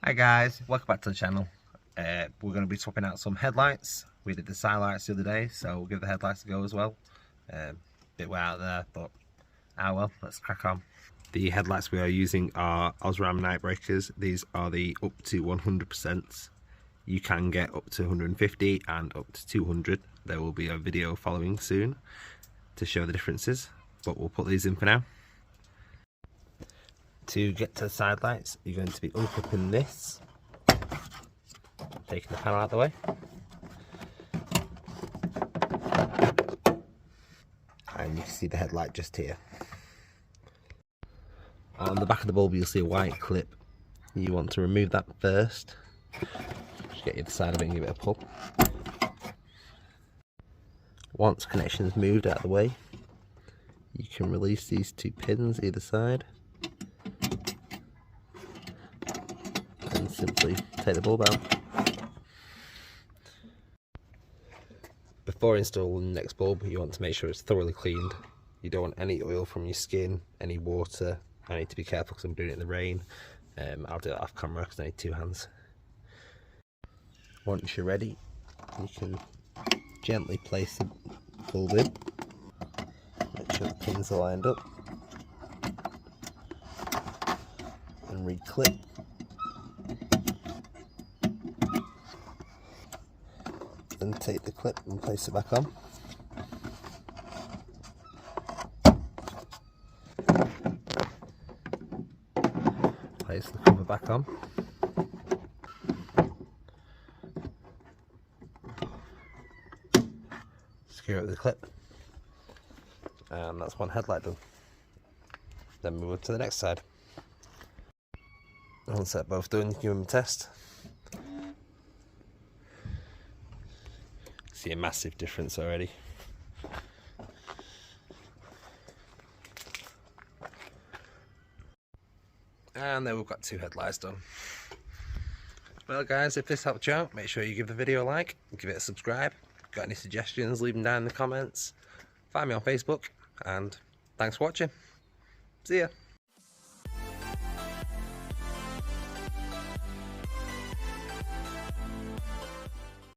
Hi guys, welcome back to the channel. We're going to be swapping out some headlights. We did the side lights the other day, so we'll give the headlights a go as well. Bit way out there, but well, let's crack on. The headlights we are using are Osram night breakers. These are the up to 100%. You can get up to 150 and up to 200. There will be a video following soon to show the differences, but we'll put these in for now. To get to the side lights, you're going to be unclipping this, taking the panel out of the way, and you can see the headlight just here. On the back of the bulb you'll see a white clip. You want to remove that first. Just get the other side of it and give it a pull. Once connection is moved out of the way, you can release these two pins either side and simply take the bulb out. Before installing the next bulb, you want to make sure it's thoroughly cleaned. You don't want any oil from your skin, any water. I need to be careful because I'm doing it in the rain. I'll do it off camera because I need two hands. Once you're ready, you can gently place the bulb in. Make sure the pins are lined up. And re-clip. Then take the clip and place it back on. Place the cover back on. Secure it with the clip. And that's one headlight done. Then move to the next side. Once they're both done, you can give them a test. See a massive difference already. And then we've got two headlights done. Well guys, if this helped you out, make sure you give the video a like, give it a subscribe. Got any suggestions, leave them down in the comments. Find me on Facebook, and thanks for watching. See ya.